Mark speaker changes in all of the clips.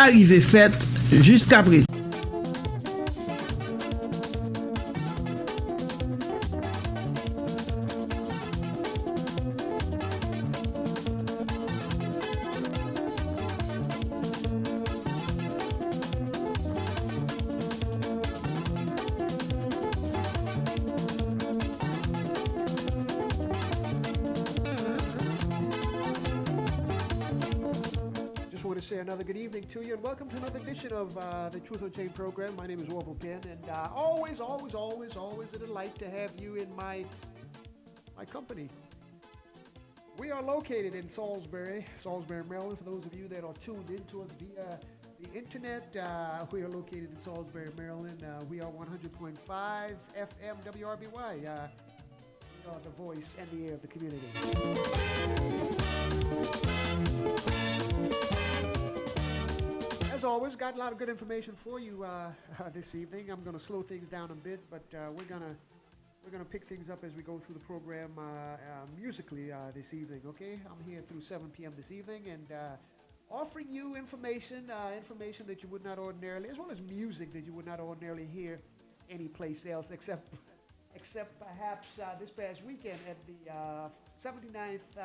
Speaker 1: pa rive fet jiska prezant.
Speaker 2: Another good evening to you, and welcome to another edition of the Truth on Chain program. My name is WRBY, and always a delight to have you in my company. We are located in Salisbury, Maryland. For those of you that are tuned in to us via the internet, we are located in Salisbury, Maryland. We are 100.5 FM WRBY. We are the voice and the air of the community. As always, got a lot of good information for you this evening. I'm going to slow things down a bit, but we're gonna pick things up as we go through the program musically this evening. Okay, I'm here through 7 p.m. this evening, and offering you information that you would not ordinarily, as well as music that you would not ordinarily hear anyplace else, except perhaps this past weekend at the 79th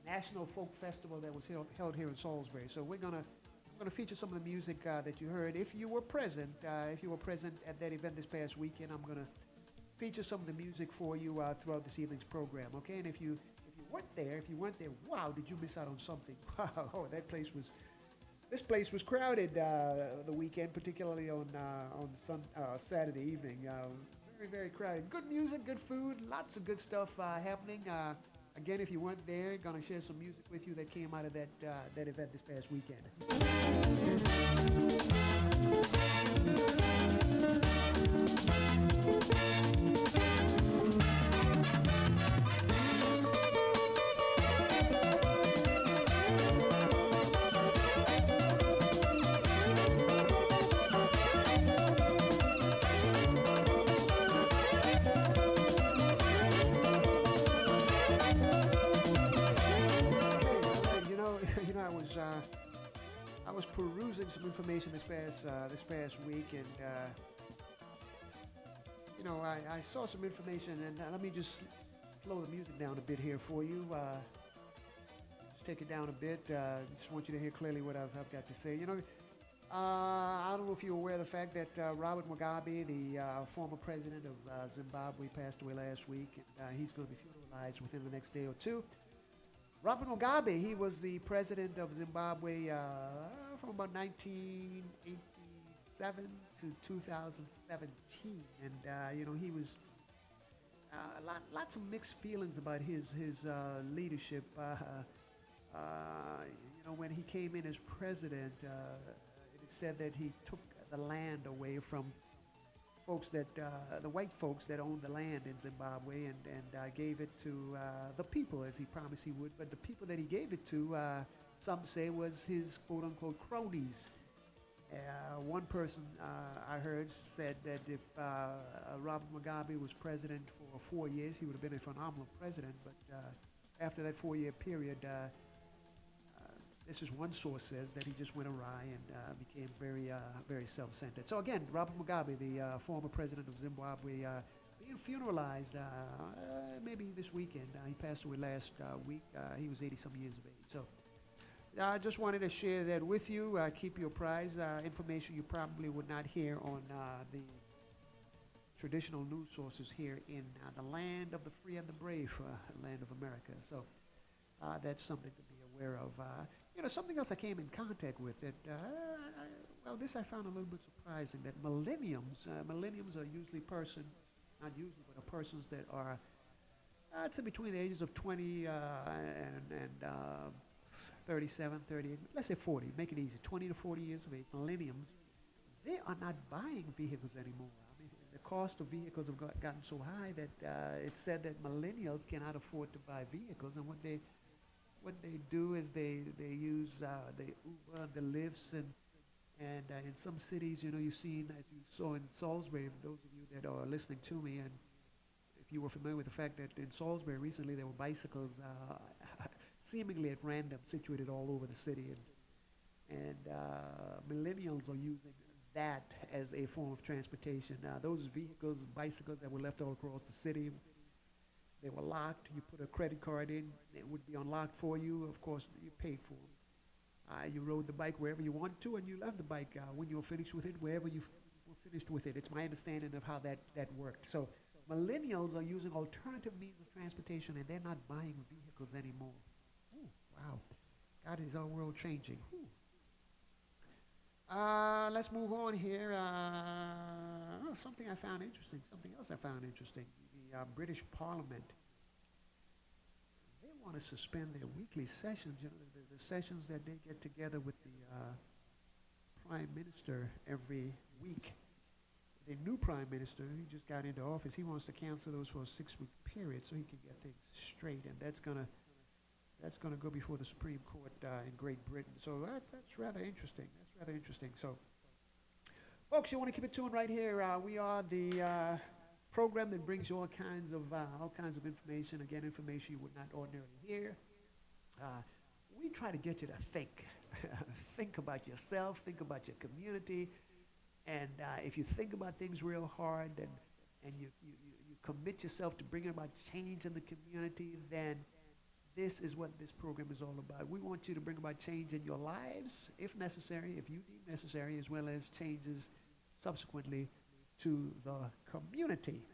Speaker 2: National Folk Festival that was held here in Salisbury. So we're going to feature some of the music that you heard. If you were present at that event this past weekend, I'm going to feature some of the music for you throughout this evening's program. Okay, and if you weren't there, wow, did you miss out on something? Wow, this place was crowded the weekend, particularly on Saturday evening. Very, very crowded. Good music, good food, lots of good stuff happening. Again, if you weren't there, gonna share some music with you that came out of that event this past weekend. I was perusing some information this past week, and I saw some information, and let me just slow the music down a bit here for you. Just take it down a bit. Just want you to hear clearly what I've got to say. I don't know if you're aware of the fact that Robert Mugabe, the former president of Zimbabwe, passed away last week, and he's going to be funeralized within the next day or two. Robert Mugabe, he was the president of Zimbabwe from about 1987 to 2017, and he was lots of mixed feelings about his leadership. When he came in as president, it is said that he took the land away from folks the white folks that owned the land in Zimbabwe, and gave it to the people, as he promised he would. But the people that he gave it to, some say, was his quote-unquote cronies. One person I heard said that if Robert Mugabe was president for 4 years, he would have been a phenomenal president. But after that 4-year period, this is one source says that he just went awry and became very, very self-centered. So again, Robert Mugabe, the former president of Zimbabwe, being funeralized maybe this weekend. He passed away last week. He was 80-some years of age. So I just wanted to share that with you. Keep you apprised. Information you probably would not hear on the traditional news sources here in the land of the free and the brave, land of America. So that's something to be aware of. Something else I came in contact with that, this I found a little bit surprising, that millenniums are usually persons that are, I'd say between the ages of 20 and 37, 38, let's say 40, make it easy, 20 to 40 years of age. Millenniums, they are not buying vehicles anymore. I mean, the cost of vehicles have gotten so high that it's said that millennials cannot afford to buy vehicles, and what they do is they use the Uber, the Lyfts, and in some cities, you've seen, as you saw in Salisbury, for those of you that are listening to me, and if you were familiar with the fact that in Salisbury recently there were bicycles seemingly at random situated all over the city, and millennials are using that as a form of transportation. Those vehicles, bicycles that were left all across the city, they were locked. You put a credit card in, it would be unlocked for you. Of course, you paid for them. You rode the bike wherever you wanted to, and you left the bike when you were finished with it, wherever you were finished with it. It's my understanding of how that worked. So millennials are using alternative means of transportation, and they're not buying vehicles anymore. Ooh, wow. God is our world changing. Let's move on here. Something I found interesting. Something else I found interesting. The British Parliament. They want to suspend their weekly sessions. You know, the sessions that they get together with the Prime Minister every week. The new Prime Minister, he just got into office. He wants to cancel those for a 6-week period so he can get things straight, and that's gonna go before the Supreme Court in Great Britain. So that's rather interesting. So, folks, you want to keep it tuned right here. We are the program that brings you all kinds of information. Again, information you would not ordinarily hear. We try to get you to think. Think about yourself. Think about your community. And if you think about things real hard and you commit yourself to bringing about change in the community, then this is what this program is all about. We want you to bring about change in your lives, if necessary, if you deem necessary, as well as changes subsequently to the community.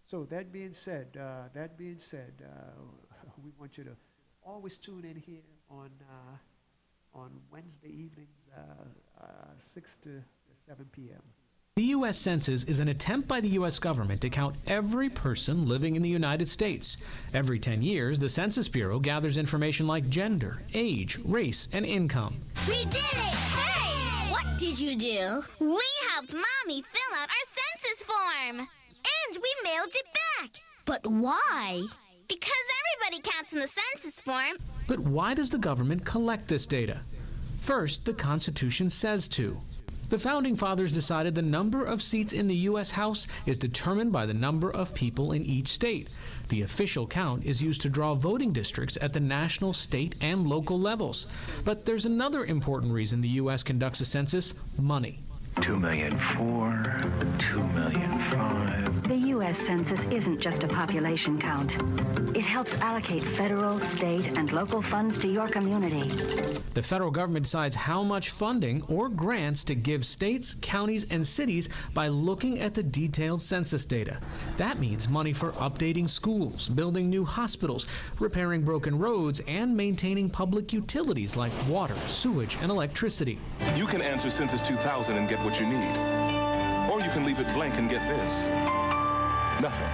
Speaker 2: So that being said, we want you to always tune in here on Wednesday evenings, 6 to 7 p.m.
Speaker 3: The U.S. Census is an attempt by the U.S. government to count every person living in the United States. Every 10 years, the Census Bureau gathers information like gender, age, race, and income.
Speaker 4: We did it! Hey! What did you do? We helped Mommy fill out our census form. And we mailed it back. But why? Because everybody counts in the census form.
Speaker 3: But why does the government collect this data? First, the Constitution says to. The Founding Fathers decided the number of seats in the U.S. House is determined by the number of people in each state. The official count is used to draw voting districts at the national, state, and local levels. But there's another important reason the U.S. conducts a census: money.
Speaker 5: 2,000,004, 2,000,005.
Speaker 6: The U.S. Census isn't just a population count. It helps allocate federal, state, and local funds to your community.
Speaker 3: The federal government decides how much funding or grants to give states, counties, and cities by looking at the detailed census data. That means money for updating schools, building new hospitals, repairing broken roads, and maintaining public utilities like water, sewage, and electricity.
Speaker 7: You can answer Census 2000 and get what you need. Or you can leave it blank and get this. Nothing.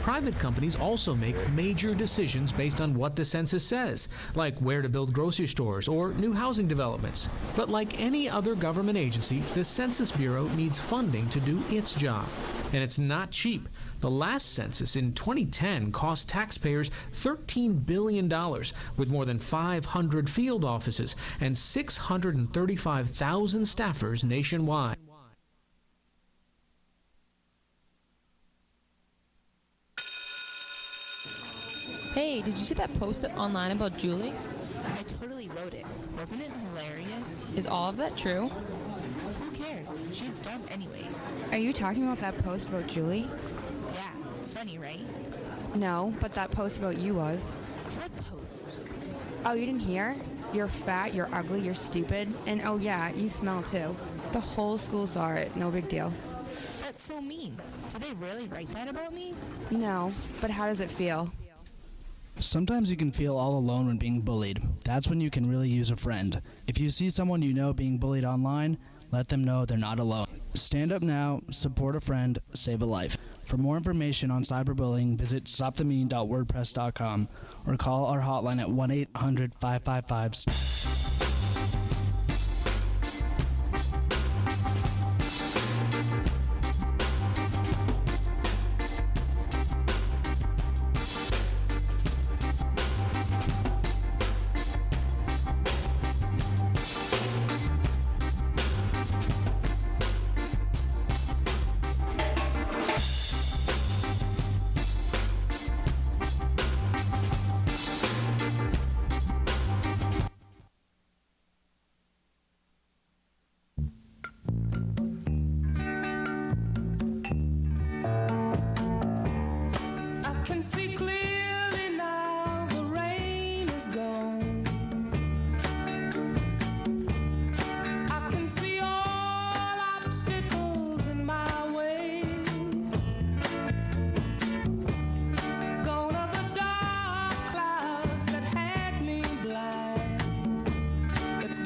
Speaker 3: Private companies also make major decisions based on what the census says, like where to build grocery stores or new housing developments. But like any other government agency, the Census Bureau needs funding to do its job. And it's not cheap. The last census in 2010 cost taxpayers $13 billion, with more than 500 field offices and 635,000 staffers nationwide.
Speaker 8: Hey, did you see that post online about Julie?
Speaker 9: I totally wrote it. Wasn't it hilarious?
Speaker 8: Is all of that true?
Speaker 9: Who cares? She's dumb anyways.
Speaker 10: Are you talking about that post about Julie?
Speaker 9: Yeah, funny, right?
Speaker 10: No, but that post about you was.
Speaker 9: What post?
Speaker 10: Oh, you didn't hear? You're fat, you're ugly, you're stupid, and oh yeah, you smell too. The whole school saw it, no big deal.
Speaker 9: That's so mean. Did they really write that about me?
Speaker 10: No, but how does it feel?
Speaker 11: Sometimes you can feel all alone when being bullied. That's when you can really use a friend. If you see someone you know being bullied online, let them know they're not alone. Stand up now, support a friend, save a life. For more information on cyberbullying, visit stopthemean.wordpress.com or call our hotline at 1-800-555.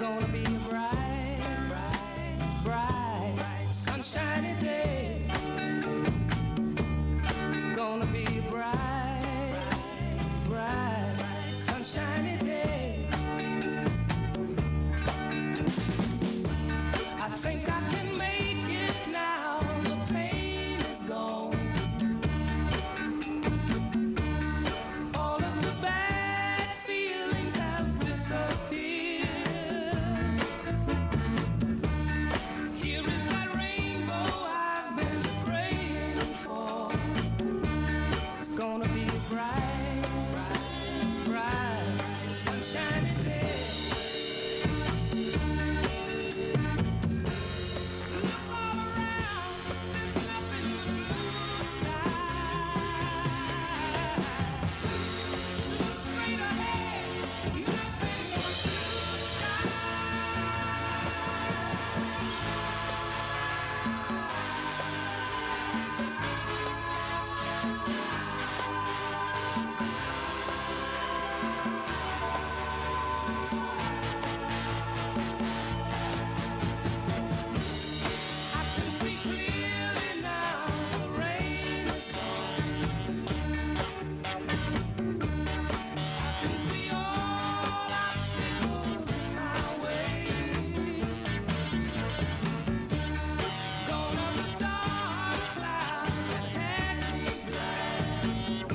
Speaker 12: gonna be a bright, sunshiny day. It's gonna be a bright, sunshiny day. I think I can make it now. The pain is gone. All of the bad feelings have disappeared. Here is that rainbow I've been praying for. It's gonna be a bright, sunshiny day. Look all around, there's nothing but blue sky. Look straight ahead, nothing but blue sky. I can see clearly now, the rain is gone. I can see all obstacles in my way. Gone are the dark clouds that had me blind.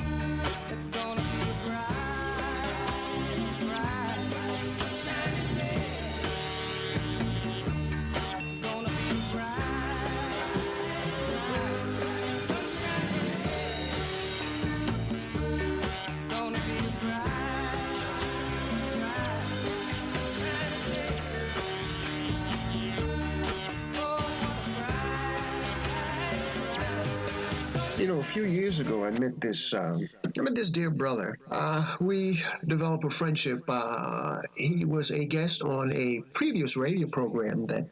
Speaker 12: It's gonna be a bright, sunshiny day. It's gonna be a bright, sunshiny day. Gonna be a bright, sunshiny day. Oh,
Speaker 13: You know, a few years ago, I met this dear brother. We developed a friendship. He was a guest on a previous radio program that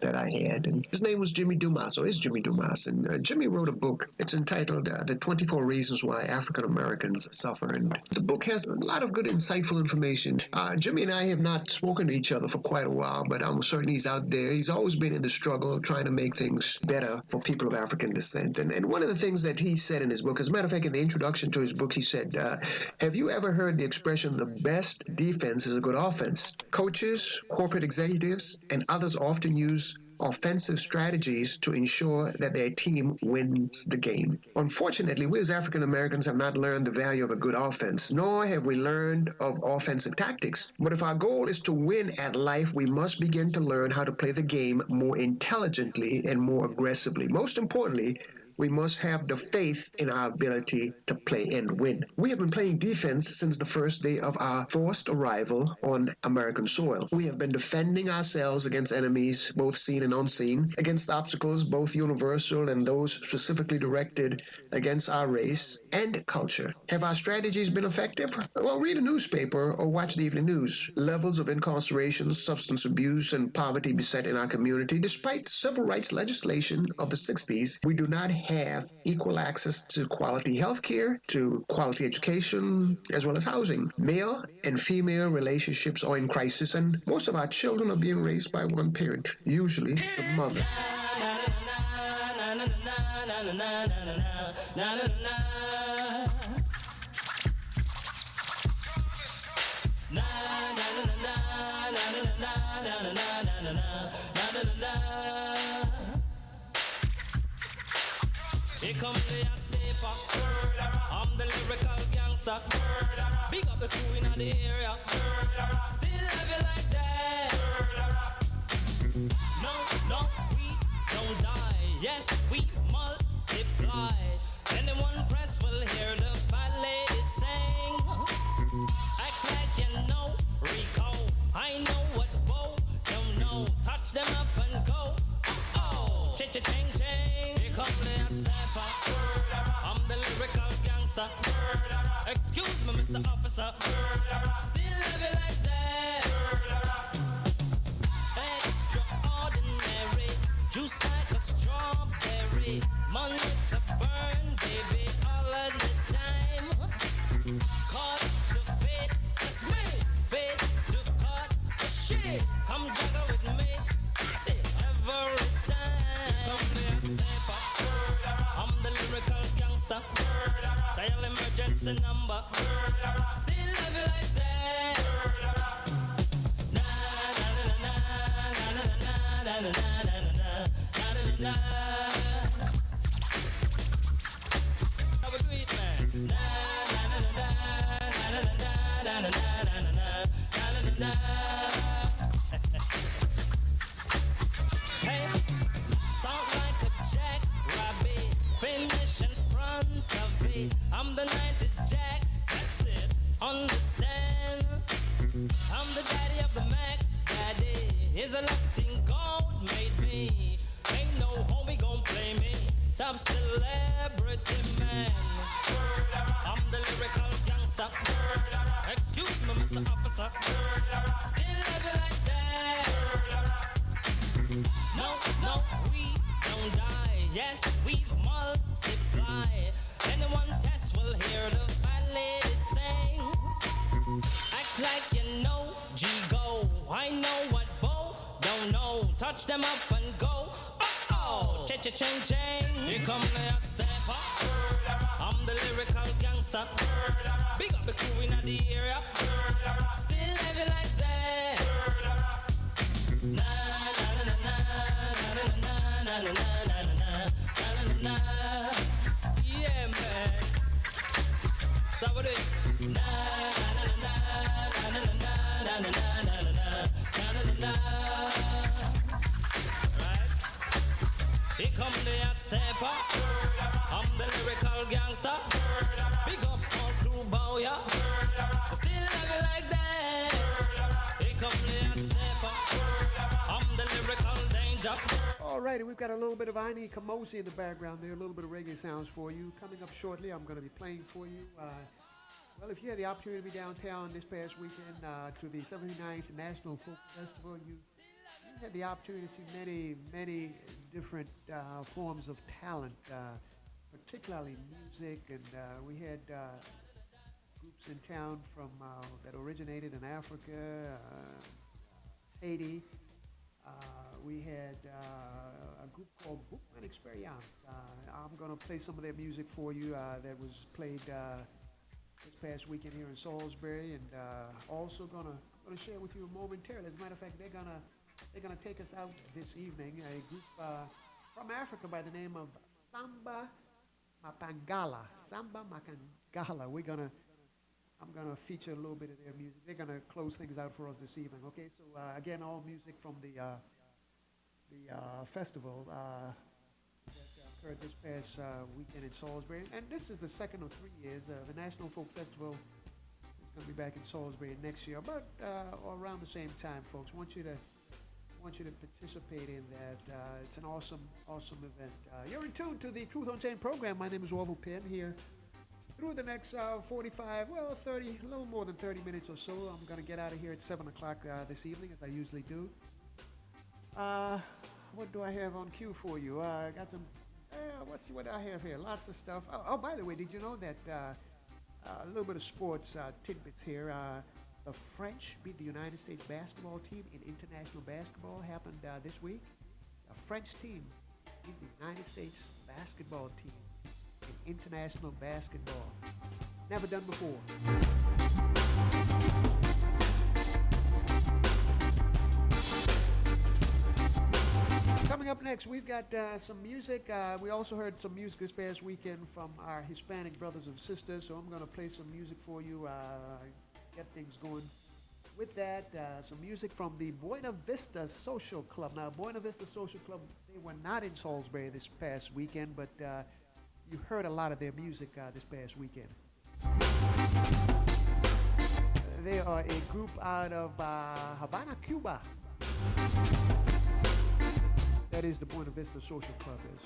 Speaker 13: I had, and his name was Jimmy Dumas, or is Jimmy Dumas. And Jimmy wrote a book. It's entitled The 24 Reasons Why African Americans Suffer. And the book has a lot of good, insightful information. Jimmy and I have not spoken to each other for quite a while, but I'm certain he's out there. He's always been in the struggle, trying to make things better for people of African descent. And one of the things that he said in his book, as a matter of fact, in the introduction to his book, he said, have you ever heard the expression, the best defense is a good offense? Coaches, corporate executives, and others often use offensive strategies to ensure that their team wins the game. Unfortunately, we as African Americans have not learned the value of a good offense, nor have we learned of offensive tactics. But if our goal is to win at life, we must begin to learn how to play the game more intelligently and more aggressively. Most importantly, we must have the faith in our ability to play and win. We have been playing defense since the first day of our forced arrival on American soil. We have been defending ourselves against enemies, both seen and unseen, against obstacles, both universal and those specifically directed against our race and culture. Have our strategies been effective? Well, read a newspaper or watch the evening news. Levels of incarceration, substance abuse, and poverty beset in our community. Despite civil rights legislation of the 60s, we do not have equal access to quality health care, to quality education, as well as housing. Male and female relationships are in crisis, and most of our children are being raised by one parent, usually the mother.
Speaker 12: Here come the hot stepper. I'm the lyrical gangster. Big up the crew in the area. Still love you like that. No, we don't die. Yes, we multiply. Anyone press will hear the fat lady sing. Act like you know Rico. I know what Bo don't know. Touch them up and go. Oh, ching. Here come the hot stepper. I'm the lyrical gangster. Excuse me, Mr. Officer. Still love you like that. Extraordinary. Juice like a strawberry. Money to burn, baby, all of the time. Caught the fate, it's me. Fate to cut the shit. Come Dial emergency number. Still love you like that. Na na na na na na na na na na na. How we do it, man? Na na na na na na na na na na na. Hey, start like a jackrabbit, finish in front of it. I'm the 90s Jack, that's it. Understand? I'm the daddy of the Mac. Daddy is a Latin gold made me. Ain't no homie gon' play me. Top celebrity man. I'm the lyrical gangster. Excuse me, Mr. Officer. Still love you like that. No, no, we don't die. Yes, we multiply. Anyone test will hear the fat lady sing. Act like you know, G-Go. I know what Bo don't know. Touch them up and go. Oh, cha-cha-ching-ching. Here come the hot stepper. I'm the lyrical gangster. Big up the crew in the area. Still love you like that. Na na na na na na na na na na na. Yeah, man. So what it? Na na na na na na na na na na na. Right? Here come the hot stepper. I'm the lyrical gangster. Big up all crew bow ya. Still love you like that. Here come the hot stepper. I'm the lyrical danger.
Speaker 2: All righty, we've got a little bit of Aini Kamosi in the background there, a little bit of reggae sounds for you. Coming up shortly, I'm going to be playing for you. Well, if you had the opportunity to be downtown this past weekend to the 79th National Folk Festival, you had the opportunity to see many different forms of talent, particularly music, and we had groups in town from that originated in Africa, Haiti. We had a group called Bookman Experience. I'm going to play some of their music for you that was played this past weekend here in Salisbury, and also going to share with you momentarily. As a matter of fact, they're gonna take us out this evening. A group from Africa by the name of Samba Mapangala. Samba Mapangala. I'm gonna feature a little bit of their music. They're gonna close things out for us this evening. Okay, so again, all music from the festival that occurred this past weekend in Salisbury, and this is the second of 3 years. The National Folk Festival is going to be back in Salisbury next year, but around the same time, folks. Want you to participate in that. It's an awesome event. You're in tune to the Truth on Chain program. My name is Orville Penn here. Through the next 45, 30, a little more than 30 minutes or so. I'm going to get out of here at 7 o'clock this evening, as I usually do. What do I have on cue for you? I got some, let's see what I have here. Lots of stuff. Oh, by the way, did you know that a little bit of sports tidbits here. The French beat the United States basketball team in international basketball. Happened this week. A French team beat the United States basketball team in international basketball. Never done before. Coming up next, we've got some music. We also heard some music this past weekend from our Hispanic brothers and sisters, so I'm going to play some music for you, get things going with that. Some music from the Buena Vista Social Club. Now, Buena Vista Social Club, they were not in Salisbury this past weekend, but you heard a lot of their music this past weekend. They are a group out of Havana, Cuba. That is the Buena Vista Social Club is.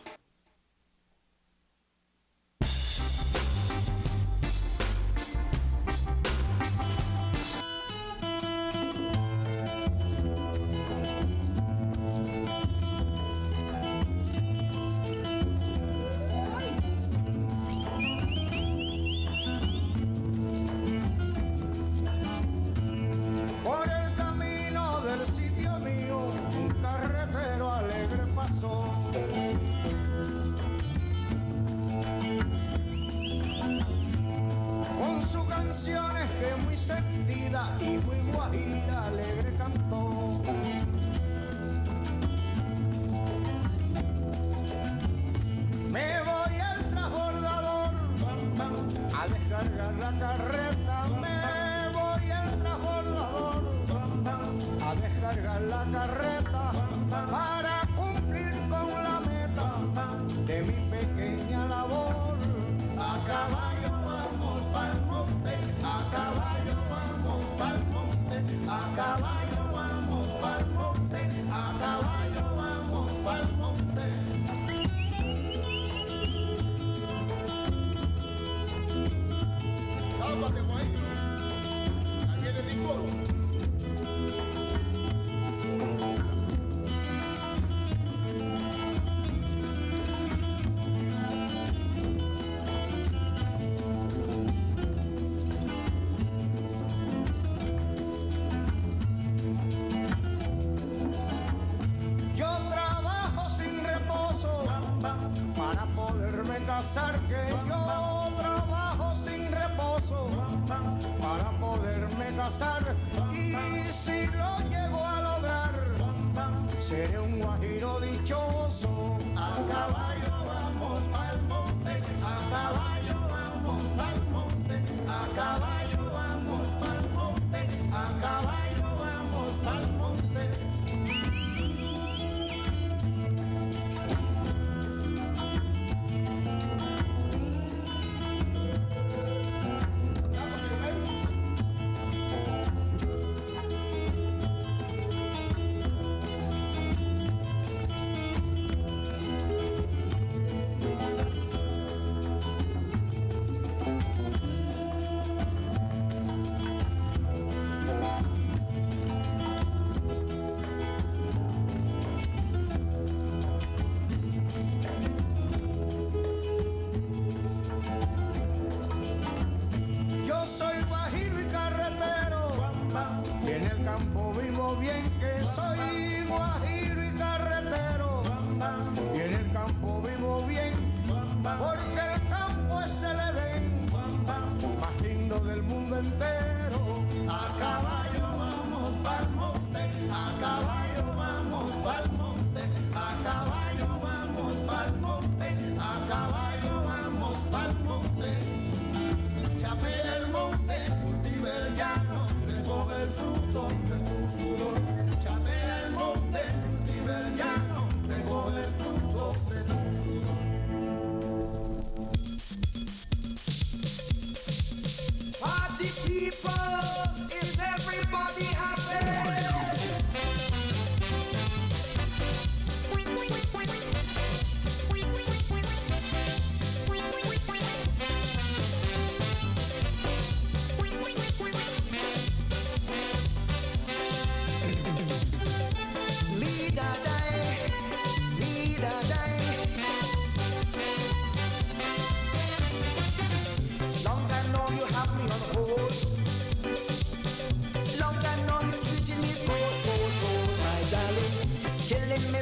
Speaker 14: carreta para cumplir con la meta de mi pequeña labor. A caballo vamos pa'l monte, a caballo vamos pa'l monte, a caballo vamos pa'l monte, a caballo vamos pa'l monte. Sálvate, maestro. Ahí viene mi coro. Que yo trabajo sin reposo para poderme casar, y si lo llego a lograr seré un guajiro dichoso. A caballo vamos pa'l monte, a caballo vamos pa'l monte, a caballo vamos pa'l monte, a caballo vamos pa'l monte.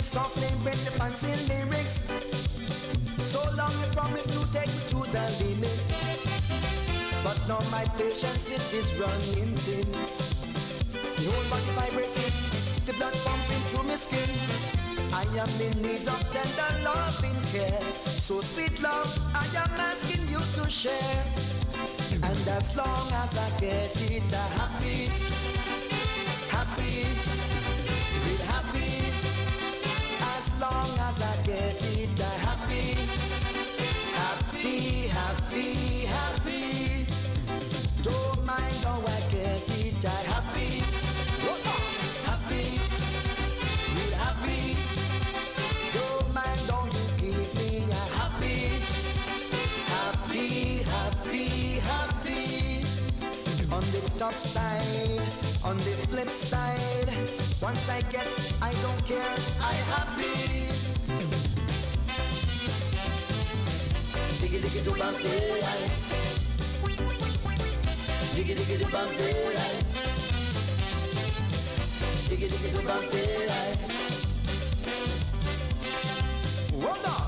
Speaker 15: Softly bring the fancy lyrics. So long you promise to take me to the limit, but now my patience it is running thin. The whole body vibrating, the blood pumping through my skin. I am in need of tender loving care. So sweet love, I am asking you to share. And as long as I get it, I'm happy, happy, real happy. As long as I get it, I'm happy, happy, happy, happy. Don't mind how I get it, I'm happy, happy, real happy. Don't mind how you keep me, I'm happy, happy, happy, happy. On the top side, on the flip side, once I get, I don't care, I happy. Diggy diggy do bam day, diggy diggy do bam day, diggy diggy do bam day. Wonder.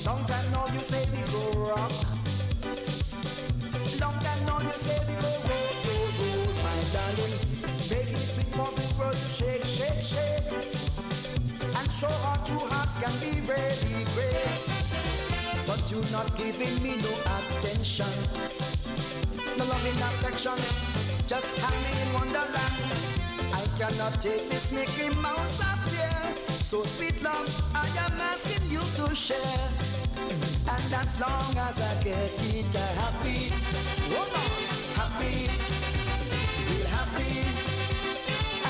Speaker 15: Long time now you say we go rock. Long time now you say we go roll, my darling. Making it sweet for the world to shake, shake, shake. And show our two hearts can be very great. But you not giving me no attention. No loving affection, just hanging in wonderland. I cannot take this Mickey Mouse up here. So sweet love, I am asking you to share. And as long as I get it happy, oh no, happy, real happy.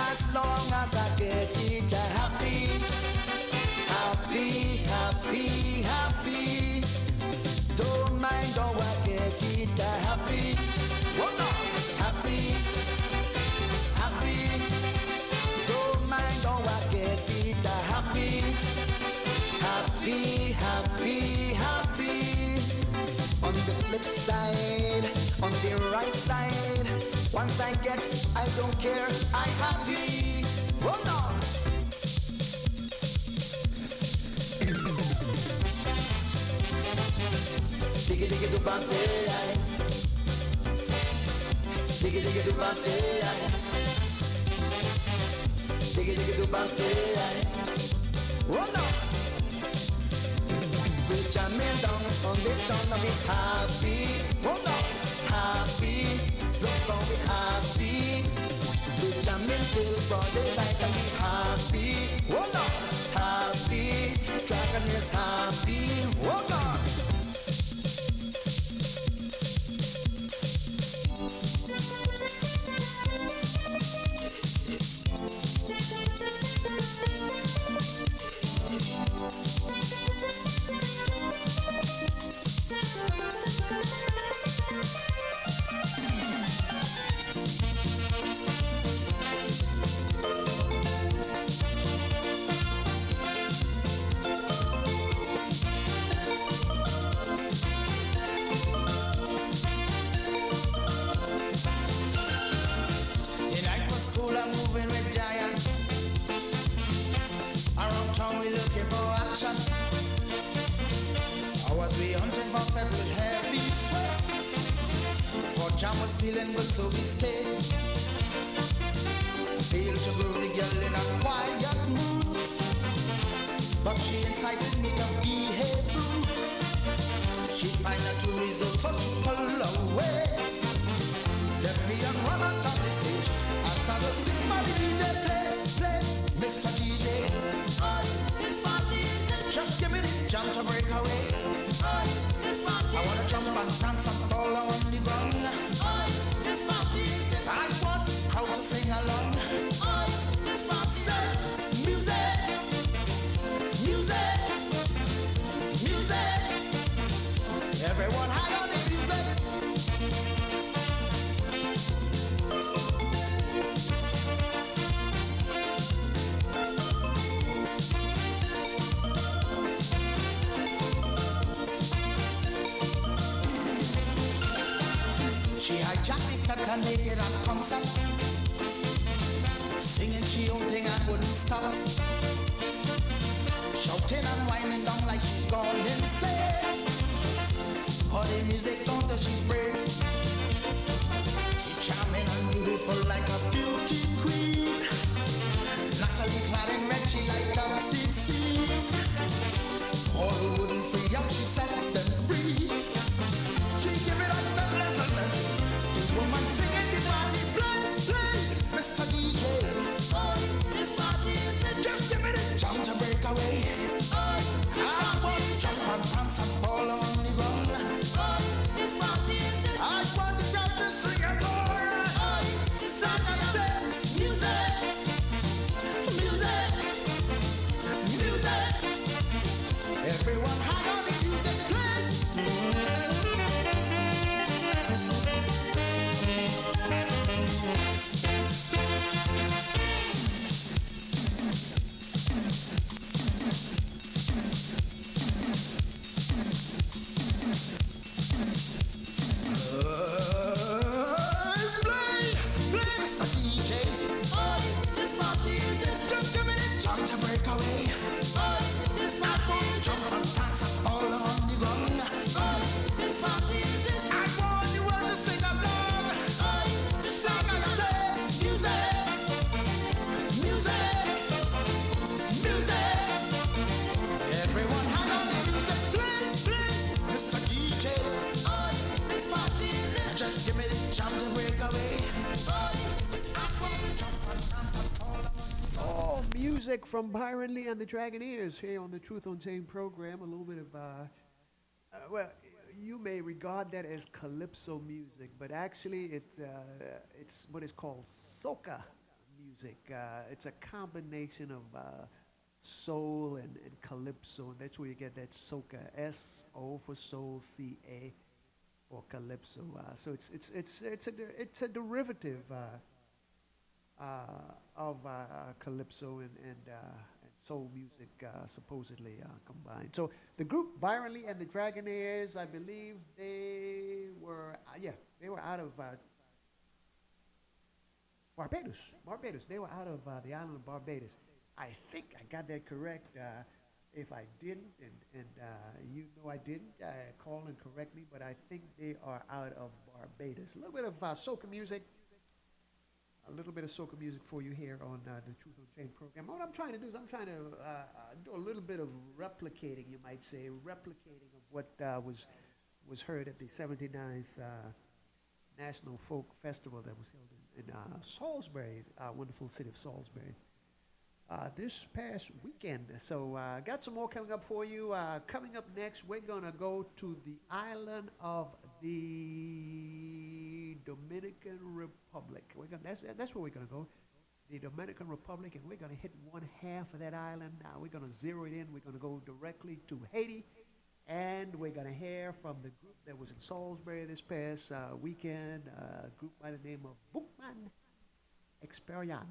Speaker 15: As long as I get it happy, happy, happy, happy. Don't mind how I get it happy, oh no, happy, happy. Don't mind how I get it happy, happy, happy, happy. On the flip side, on the right side, once I get, I don't care, I happy. Oh no. Diggy diggy do bam day, diggy diggy do bam day, diggy diggy do bam day. Oh no. We're jamming down on the town and we happy. Oh no, happy. Look how we happy. We're jamming till Friday night and we happy. Oh no, happy. Dragon is happy. Oh no. Feeling good, so we stay. Feel to groove the girl in a quiet mood, but she incited me to behave rude. She find a two results to pull away. Left me and run on top the stage. I started to sing my DJ, play, Mr. DJ. Oh, it's my DJ. Just give me the jump to break away. Oh, it's my DJ. I wanna jump and dance and fall on the ground. I want the crowd to sing along. Oh, it's my say, music, music, music. Everyone high on the music. She hijacked the cut and make it a concert. Singing she own thing and wouldn't stop. Shouting and whining down like she gone insane. All the music don't that she break. She charming and beautiful like a beauty queen. Natalie clad in red, she like a DC. All who wouldn't free up, she set them free. She give it like a lesson. Woman singing the body, play, Mr. DJ. Oh, Mr. DJ. Just give me the jump to break away. Oh, I want to jump and dance and fall on the ground. Oh, Mr. DJ. I want to grab the singing boy. Oh,
Speaker 2: music from Byron Lee and the Dragoneers here on the Truth Unchained program. A little bit of, well, you may regard that as calypso music, but actually it's what is called soca music. It's a combination of soul and calypso, and that's where you get that soca, S-O for soul, C-A for calypso. So it's a derivative of calypso and soul music supposedly combined. So the group Byron Lee and the Dragoneers, I believe they were out of Barbados. They were out of the island of Barbados. I think I got that correct. If I didn't, and you know I didn't, call and correct me, but I think they are out of Barbados. A little bit of soca music. A little bit of soca music for you here on the Truth Unchained program. What I'm trying to do is I'm trying to do a little bit of replicating, you might say, replicating of what was heard at the 79th National Folk Festival that was held in Salisbury, wonderful city of Salisbury, this past weekend. So got some more coming up for you. Coming up next, we're going to go to the island of the Dominican Republic. That's where we're going to go, the Dominican Republic, and we're going to hit one half of that island. Now we're going to zero it in. We're going to go directly to Haiti, and we're going to hear from the group that was in Salisbury this past weekend, a group by the name of Bookman Experience.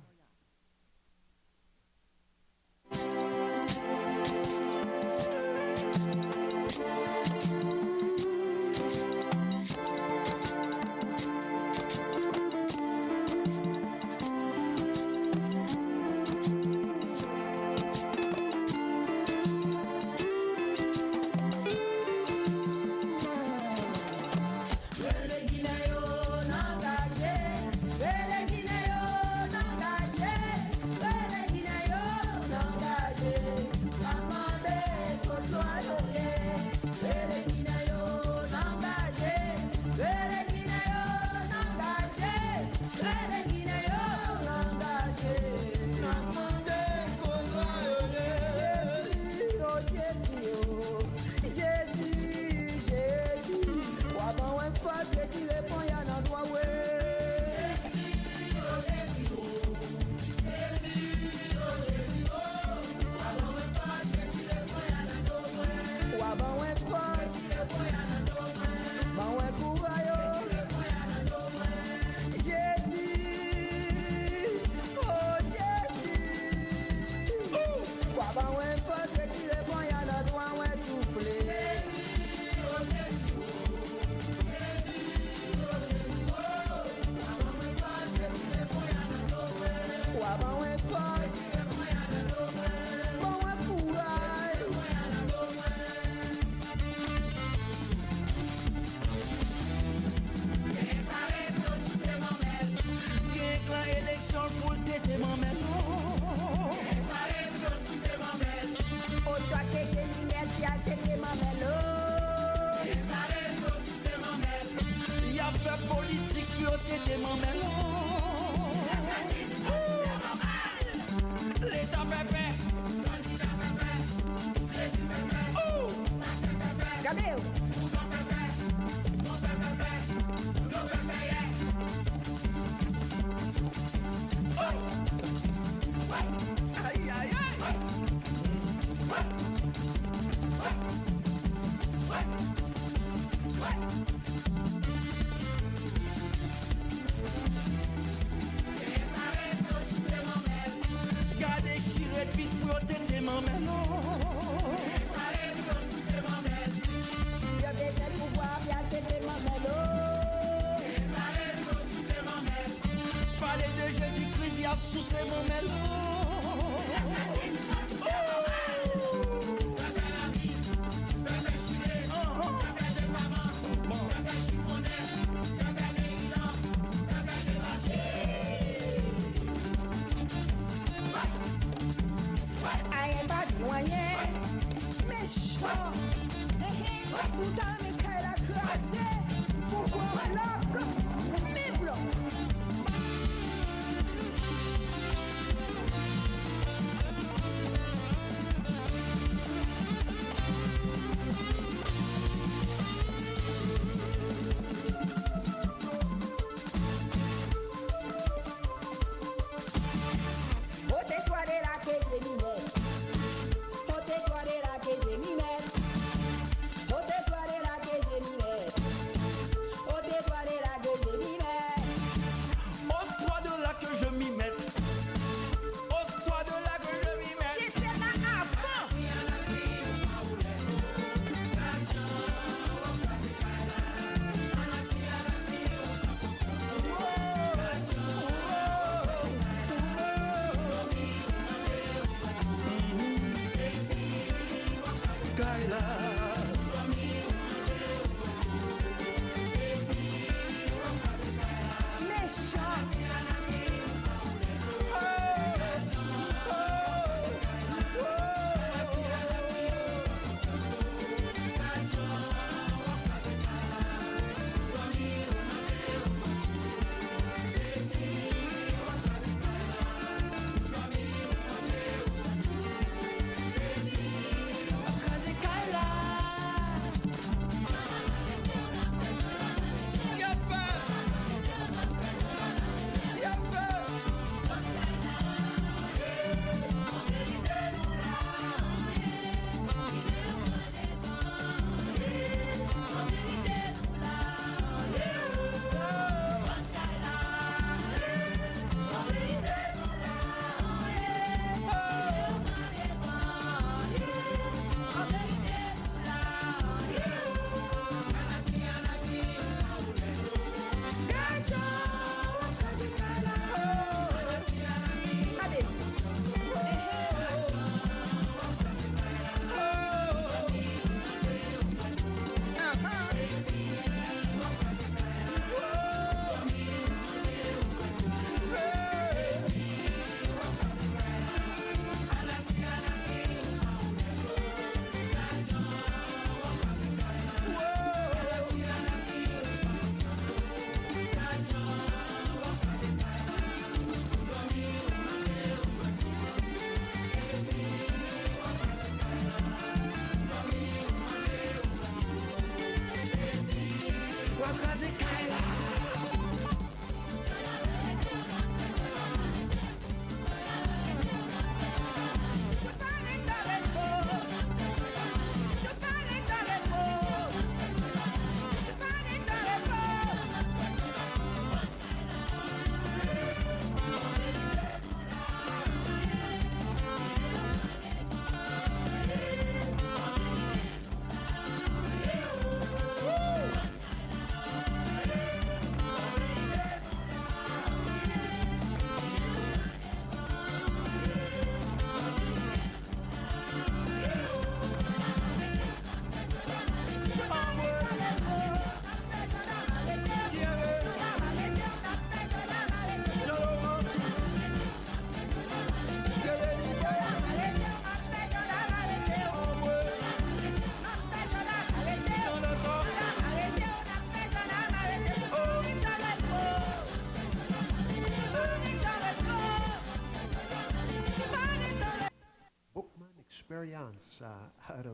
Speaker 2: Experience out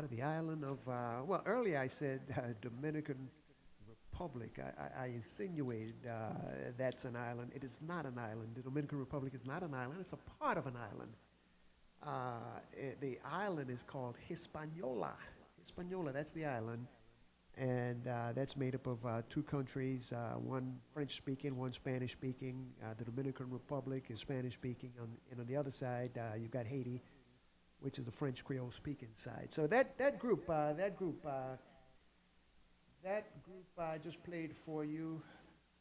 Speaker 2: of the island of well, earlier I said Dominican Republic. I insinuated that's an island. It is not an island. The Dominican Republic is not an island. It's a part of an island. The island is called Hispaniola. Hispaniola, that's the island. And that's made up of two countries, one French-speaking, one Spanish-speaking. The Dominican Republic is Spanish-speaking, and on the other side, you've got Haiti, which is the French Creole-speaking side. So that group I just played for you,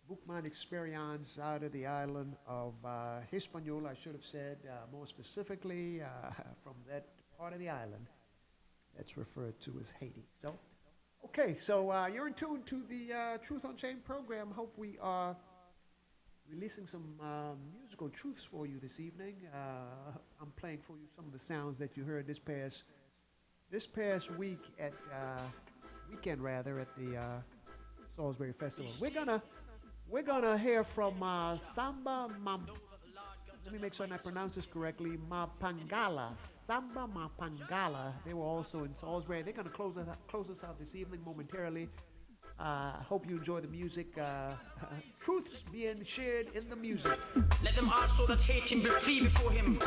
Speaker 2: Bookman Experience out of the island of Hispaniola, I should have said more specifically from that part of the island that's referred to as Haiti. So. Okay, so you're in tune to the Truth Unchained program. Hope we are releasing some musical truths for you this evening. I'm playing for you some of the sounds that you heard this past week at weekend at the Salisbury Festival. We're gonna hear from Samba. Let me make sure I pronounce this correctly. Mapangala, Samba Mapangala. They were also in Salisbury. They're going to close us out this evening momentarily. Hope you enjoy the music. Truths being shared in the music.
Speaker 16: Let them also that hate him be free before him.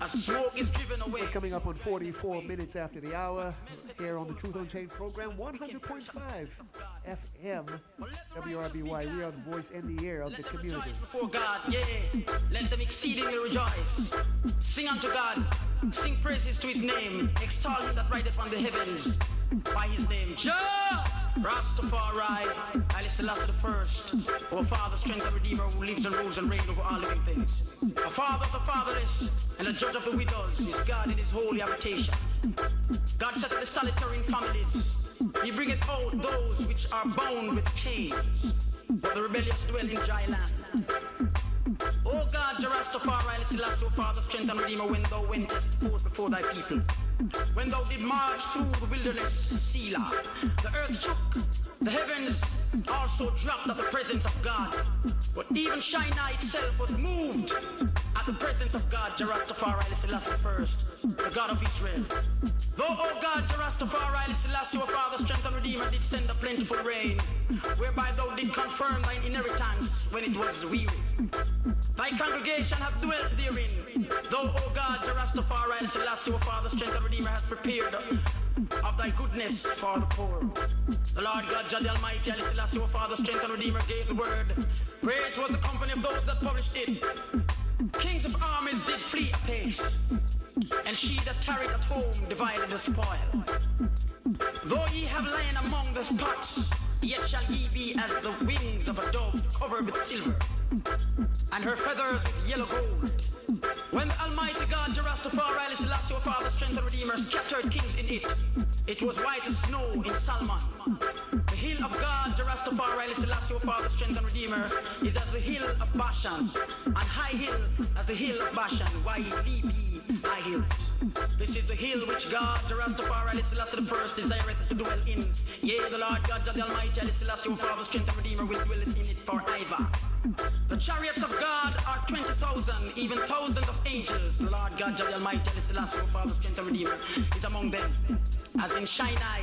Speaker 16: As smoke is driven away.
Speaker 2: We're coming up on 44 minutes after the hour here on the Truth Unchained program, 100.5 FM, WRBY. We are the voice and the air of the community.
Speaker 16: Before God, yeah. Let them exceedingly rejoice. Sing unto God. Sing praises to his name. Extol him that rideth on the heavens. By his name, Jah Rastafari, Haile Selassie the First, our Father, strength and Redeemer, who lives and rules and reigns over all living things. A Father of the fatherless and a Judge of the widows, is God in his holy habitation. God setteth the solitary in families. He bringeth out those which are bound with chains, but the rebellious dwell in dry land. O God, Jah Rastafari, Haile Selassie, our Father, strength and Redeemer, when thou wentest forth before thy people. When thou did march through the wilderness, Selah, the earth shook, the heavens also dropped at the presence of God. But even Shinar itself was moved at the presence of God, Jah Rastafari, Haile Selassie First, the God of Israel. Though, O God, Jah Rastafari, Haile Selassie, our Father, strength and Redeemer, did send a plentiful rain, whereby thou did confirm thine inheritance when it was weary. Thy congregation hath dwelt therein. Though, O God, Jah Rastafari, Haile Selassie, our Father, strength and Redeemer, has prepared of thy goodness for the poor. The Lord God, Jah the Almighty, Haile Selassie, our Father, strength and Redeemer, gave the word. Great was the company of those that published it. Kings of armies did flee apace, and she that tarried at home divided the spoil. Though ye have lain among the pots, yet shall ye be as the wings of a dove covered with silver, and her feathers with yellow gold. When the Almighty God, Jah Rastafari, Haile Selassie, our Father, strength and Redeemer, scattered kings in it, it was white as snow in Salmon. The hill of God, Jah Rastafari, Haile Selassie, our Father, strength and Redeemer, is as the hill of Bashan, and high hill as the hill of Bashan. Why leap ye high hills? This is the hill which God, the Rastafari, Selassie the first, desireth to dwell in. Yea, the Lord God, the Almighty, Selassie, our Father, strength and Redeemer, will dwell in it forever. The chariots of God are 20,000, even thousands of angels. The Lord God, the Almighty, Selassie, our Father, strength and Redeemer, is among them, as in Sinai,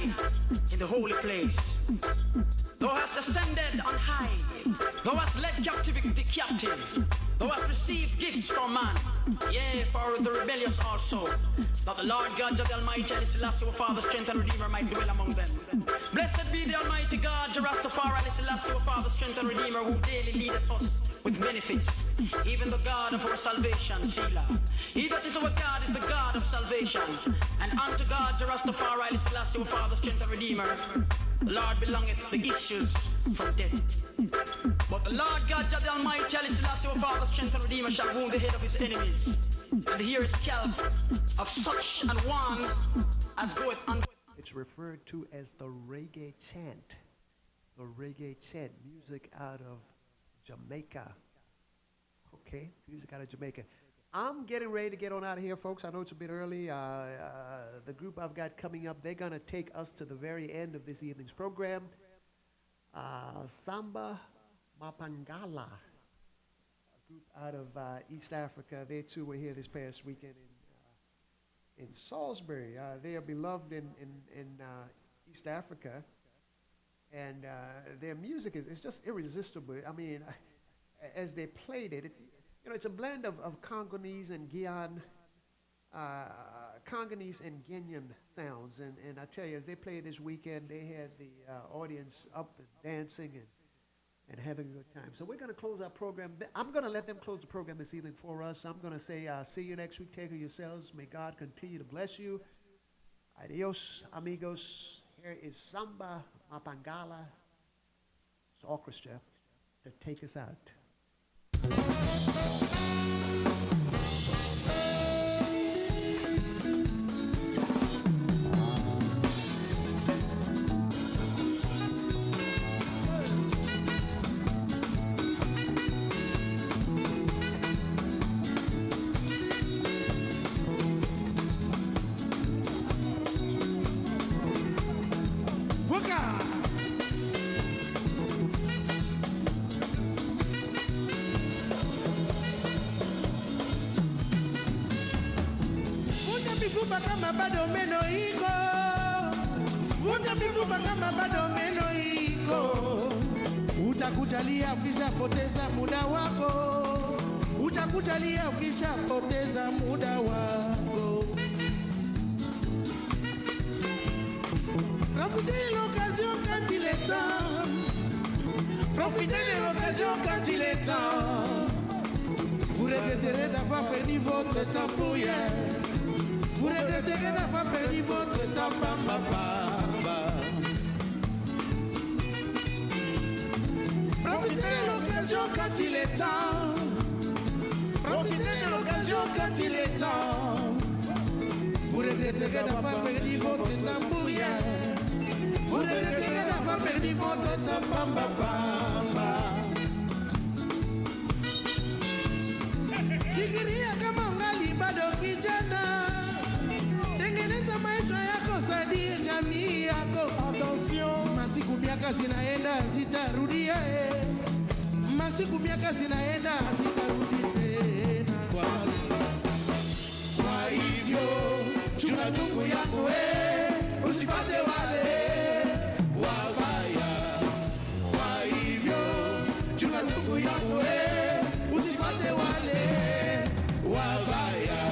Speaker 16: in the holy place. Thou hast ascended on high. Thou hast led captivity the captive. Thou hast received gifts from man. Yea, for the rebellious also. That the Lord God of the Almighty, Selassie, our Father, strength and Redeemer, might dwell among them. Blessed be the Almighty God, Rastafari, Selassie, our Father, strength and Redeemer, who daily leadeth us with benefits. Even the God of our salvation, Selah. He that is our God is the God of salvation. And unto God, Rastafari, Selassie, our Father, strength and Redeemer, the Lord belongeth the issues from death. But the Lord God, the Almighty, Selassie, our Father, strength and Redeemer, shall wound the head of his enemies, and hear his scalp of such an one as goeth unto.
Speaker 2: It's referred to as the reggae chant. The reggae chant, music out of Jamaica. Okay, music out of Jamaica. I'm getting ready to get on out of here, folks. I know it's a bit early. The group I've got coming up, they're going to take us to the very end of this evening's program. Samba Mapangala, a group out of East Africa. They too were here this past weekend in Salisbury. They are beloved in East Africa. And their music is just irresistible. I mean, as they played it, it's a blend of Congolese and Congolese and Guinean sounds. And I tell you, as they played this weekend, they had the audience up and dancing and having a good time. So we're going to close our program. I'm going to let them close the program this evening for us. I'm going to say, see you next week. Take care of yourselves. May God continue to bless you. Adios, amigos. Here is Samba Mapangala, it's orchestra, to take us out.
Speaker 14: Utakutalia ukishapoteza muda wako, utakutalia ukishapoteza muda wako. Profitez de l'occasion quand il est temps. Profitez de l'occasion quand il est temps. Vous regretterez d'avoir perdu votre temps pour hier. Vous regretterez d'avoir perdu votre temps, bamba, bamba. Profitez de l'occasion quand il est temps. Profitez de l'occasion quand il est temps. Vous regretterez d'avoir perdu votre temps pour rien. Vous regretterez d'avoir perdu votre temps, bamba, bamba. Fikiria kama ungali bado kijana. Tengeneza maisha yako, saidie jamii yako. Attention, masiku miaka zinaenda zitarudia. Masiku miaka zinaenda zitarudi tena. Kwa hivyo chunga ndugu yako, usipate wale wabaya. Kwa hivyo chunga ndugu yako, usipate wale wabaya.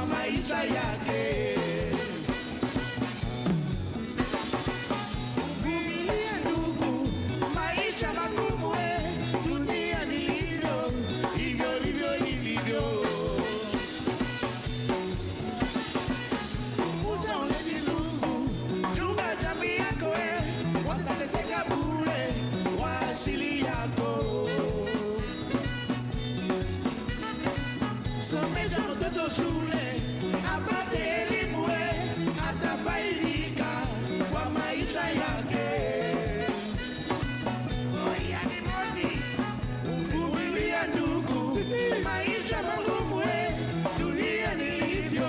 Speaker 14: maisha yake. Vumilia ndugu, maisha magumu, dunia nilivyo, hivyo ndivyo ilivyo. Punguza ulezi ndugu, chunga jamii yako, watateseka bure wa asili yako. Somesha mtoto shule apate elimu, atafaidika kwa maisha yake. Oyani mosi, vumilia ndugu, maisha magumu, dunia ni hivyo,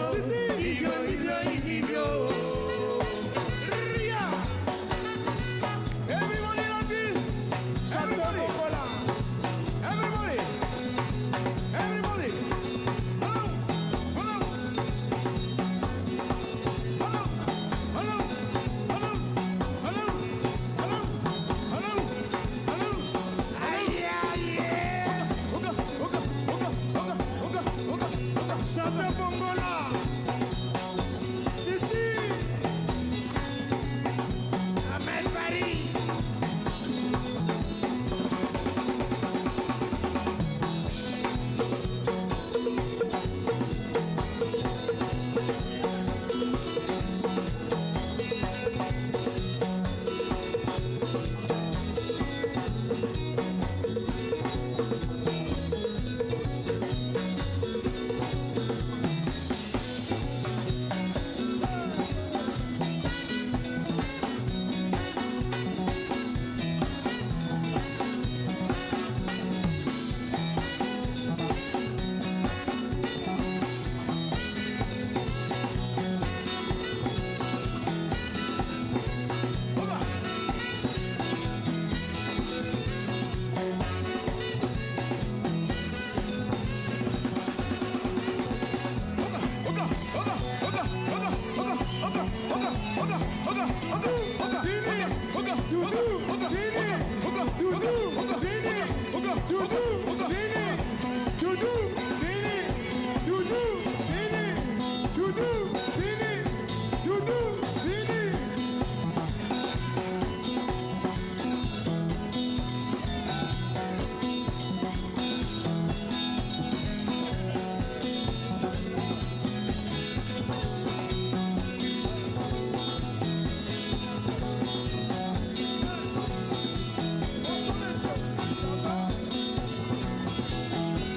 Speaker 14: hivyo ndivyo ilivyo. Everybody like this. Everybody. Everybody. Everybody. Chante Bongola. Sissi. Ahmed Paris.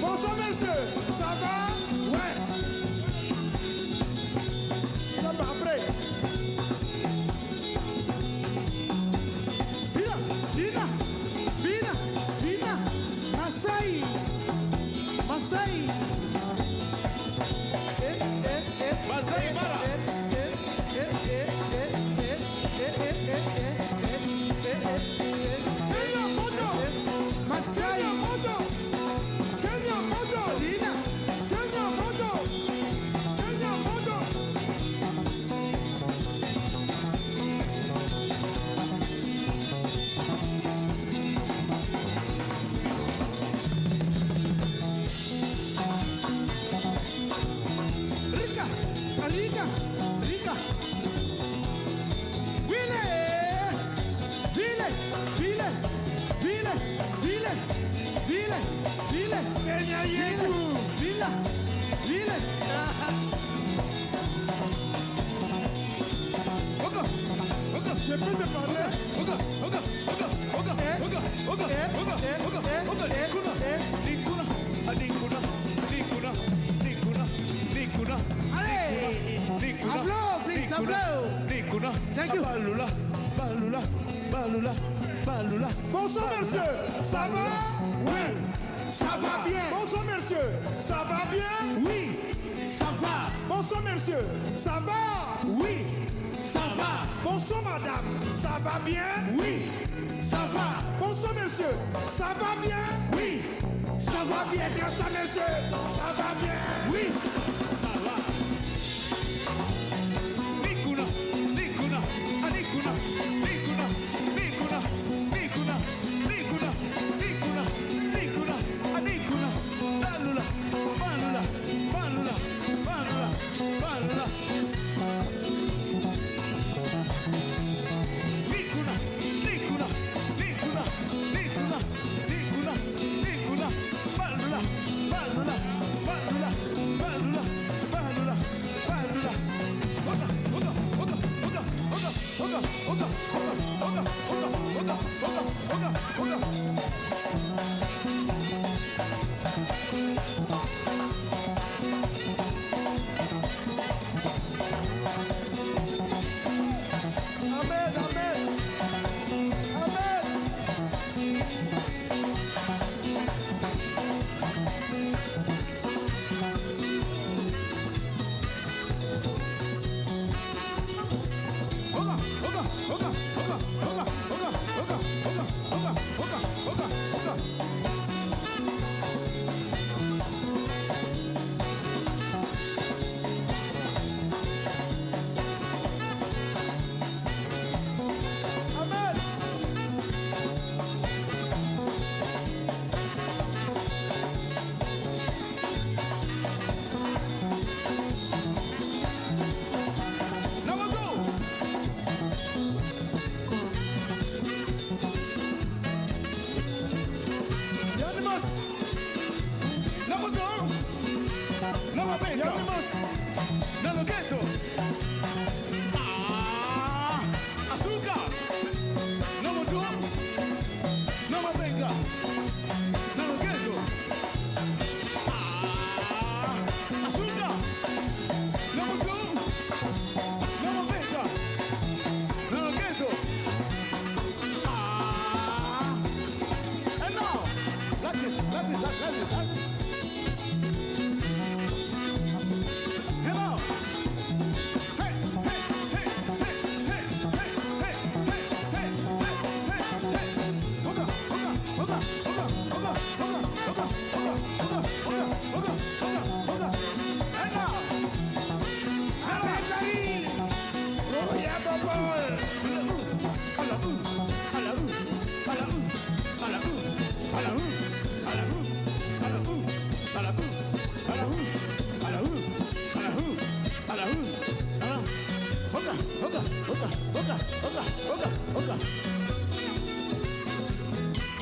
Speaker 14: Bonsoir monsieur, ça va? Ouais. Ça va après. Bina, Masai. Masai Mara. Kenya moto. Masai moto. Kenya moto. Kenya moto. Kenya moto. Rica. Vile. Kenya yetu. Vile. Je peux te parler? Allez! Applaud, please, applaud! Thank you. Balula. Bonsoir, monsieur. Ça va? Oui. Ça va bien. Bonsoir, monsieur. Ça va bien? Oui. Ça va. Bonsoir, monsieur. Ça va? Oui. Ça va. Bonsoir, madame. Ça va bien? Oui. Ça va. Bonsoir, monsieur. Ça va bien? Oui. Ça va bien. Bonsoir, monsieur. Ça va bien? Oui. Ça va.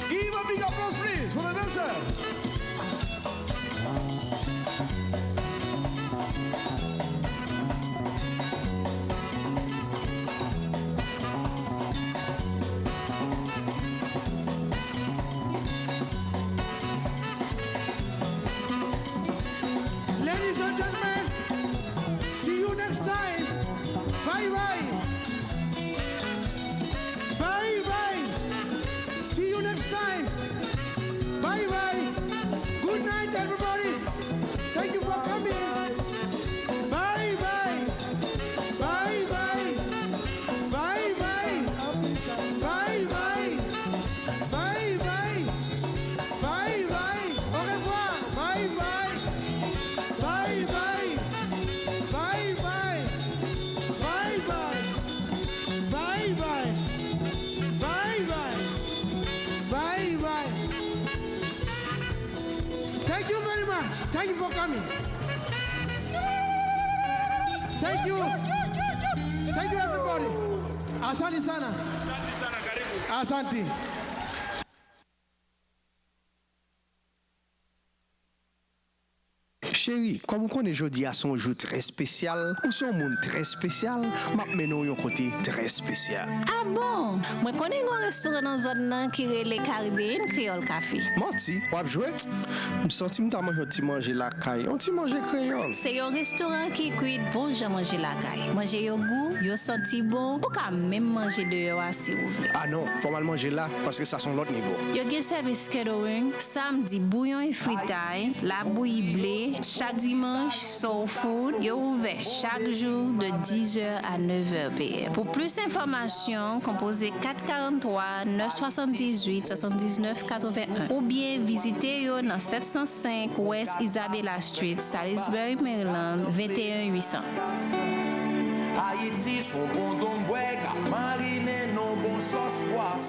Speaker 14: Give a big applause, please, for the dancer.
Speaker 2: Ladies and gentlemen, see you next time. Bye bye. Bye bye. See you next time. Bye bye. Good night, everybody. Thank you for coming. Bye bye. Bye bye. Bye bye. Bye bye. Bye bye. Bye bye. Au revoir. Bye bye. Bye bye. Bye bye. Bye bye. Bye bye. Bye bye. Bye bye. Thank you very much. Thank you for coming. Thank you. Thank you everybody. Asante sana. Asante.
Speaker 17: Chérie, comme on connaît jeudi à son jour très spécial, ou son monde très spécial, maintenant yon côté très spécial.
Speaker 18: Ah bon? Moi connais un restaurant dans zone nan qui relè Caribbean Creole Café.
Speaker 17: Menti, wap joué? M'senti m'ta manger un petit manger la caille, un petit manger créole.
Speaker 18: C'est un restaurant qui cuit bon j'ai manger la caille. Manger yo goût, yo senti bon, ou ka même manger dehors si vous voulez.
Speaker 17: Ah non, faut mal manger là parce que ça sont l'autre niveau.
Speaker 18: Yo gen service catering, samedi bouillon et fritaille, la bouillie blé, chaque dimanche soul food, yo ouvert chaque jour de 10h à 9h PM. Pour plus d'informations, composez 443 978 79 81 ou bien visitez yo dans 705 West Isabella Street, Salisbury, Maryland 21 800.
Speaker 19: Haïti son bon domboué, mariner nos bons sauce poivre.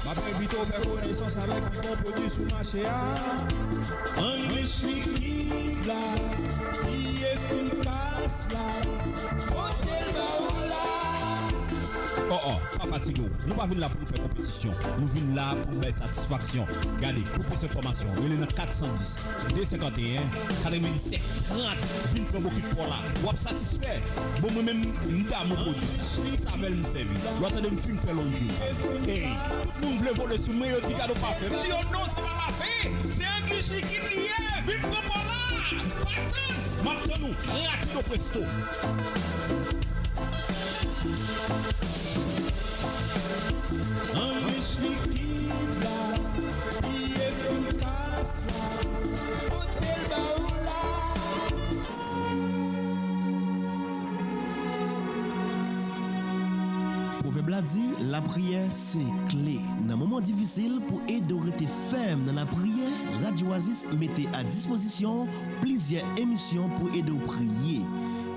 Speaker 14: Ma baby to fait connaissance avec du bon produit sous marché. English liquide là, qui efficace là, hôtel Baoula.
Speaker 20: pas fatigué. Nous pas venir là pour faire compétition. Nous venons là pour faire satisfaction. Regardez, pour plus d'informations, relez dans 410 251 97 30. Venez prendre beaucoup de poids là. Ou êtes satisfait? Bon, moi-même, nous avons produit ça. Ça va me servir. Vous attendez me faire l'autre jour. Hey, tout le monde veut voler sur moi, il dit qu'il pas fait. Je dis non, ça va la faire. C'est un cliché qui lié. Venez prendre là. Maintenant, rapido presto. English liquide là, efficace là, hôtel Baoula.
Speaker 21: Proverbe la dit, la prière c'est clé. Dans un moment difficile pour aider à rester ferme dans la prière, Radio Oasis mettait à disposition plusieurs émissions pour aider à prier.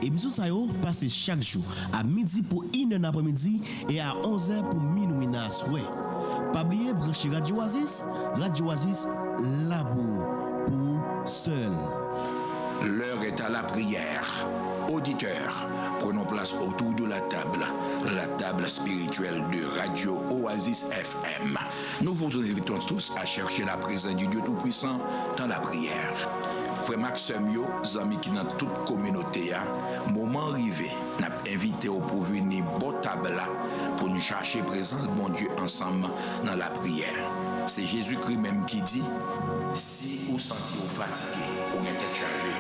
Speaker 21: Émission ça yo passe chaque jour à midi pour 1h après-midi et à 11h pour minuit na soir. Pas oublier brancher Radio Oasis l'amour pour seul.
Speaker 22: L'heure est à la prière. Auditeurs, prenons place autour de la table spirituelle de Radio Oasis FM. Nous vous invitons tous à chercher la présence du Dieu Tout-Puissant dans la prière. Frère Maxime yo, amis qui dans toute communauté, moment arrivé, n'a invité au pour venir bon table là pour nous chercher présence de mon Dieu ensemble dans la prière. C'est Jésus-Christ même qui dit, si vous sentez fatigué, ou bien tête chargée,